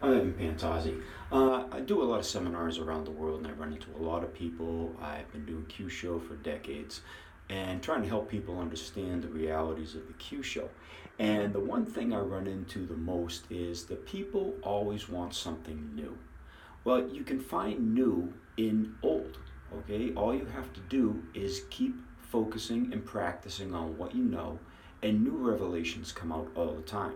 I'm Pantazi. I do a lot of seminars around the world and I run into a lot of people. I've been doing Kyusho for decades and trying to help people understand the realities of the Kyusho. And the one thing I run into the most is that people always want something new. Well, you can find new in old, okay? All you have to do is keep focusing and practicing on what you know, and new revelations come out all the time.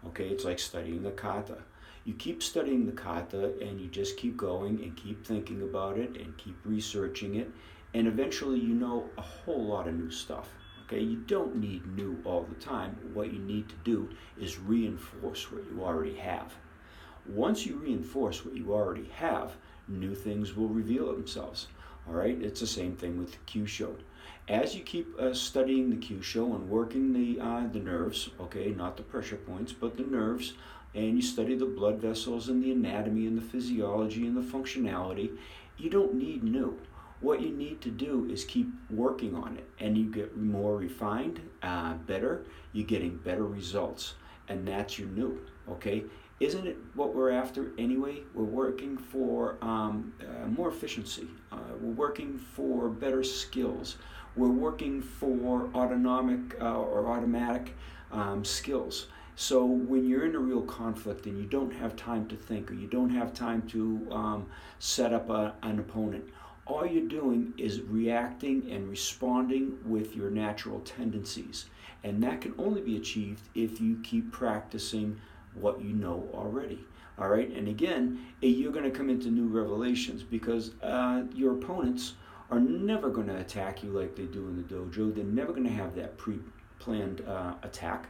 Okay, it's like studying the kata. You keep studying the kata and you just keep going and keep thinking about it and keep researching it, and eventually you know a whole lot of new stuff. Okay, you don't need new all the time. What you need to do is reinforce what you already have. Once you reinforce what you already have, new things will reveal themselves. All right, it's the same thing with the Kyusho. As you keep studying the Kyusho and working the nerves, okay, not the pressure points, but the nerves, and you study the blood vessels and the anatomy and the physiology and the functionality, you don't need new. What you need to do is keep working on it, and you get more refined, better, you're getting better results, and that's your new, okay? Isn't it what we're after anyway? We're working for more efficiency. We're working for better skills. We're working for automatic skills. So when you're in a real conflict and you don't have time to think, or you don't have time to set up an opponent, all you're doing is reacting and responding with your natural tendencies. And that can only be achieved if you keep practicing what you know already. All right, and again, you're going to come into new revelations because your opponents are never going to attack you like they do in the dojo. They're never going to have that pre-planned attack.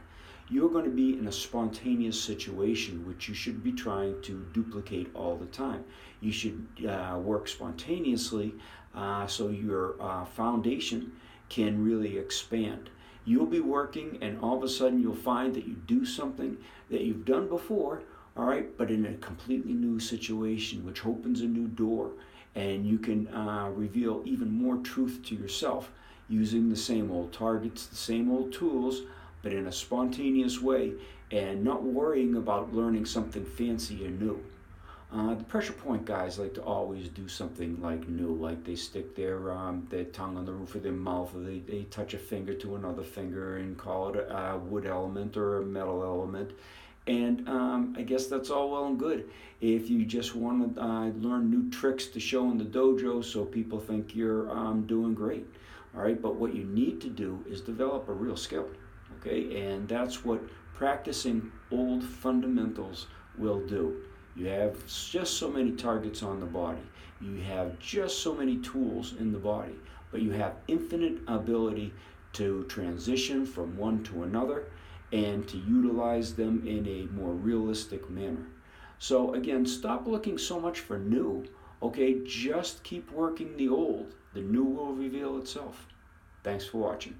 You're going to be in a spontaneous situation, which you should be trying to duplicate all the time. You should work spontaneously so your foundation can really expand. You'll be working and all of a sudden you'll find that you do something that you've done before, all right, but in a completely new situation, which opens a new door, and you can reveal even more truth to yourself using the same old targets, the same old tools, but in a spontaneous way, and not worrying about learning something fancy or new. The pressure point guys like to always do something like new, like they stick their tongue on the roof of their mouth, or they touch a finger to another finger and call it a wood element or a metal element. And I guess that's all well and good if you just want to learn new tricks to show in the dojo so people think you're doing great. All right, but what you need to do is develop a real skill. Okay, and that's what practicing old fundamentals will do. You have just so many targets on the body. You have just so many tools in the body, but you have infinite ability to transition from one to another and to utilize them in a more realistic manner. So again, stop looking so much for new, okay? Just keep working the old. The new will reveal itself. Thanks for watching.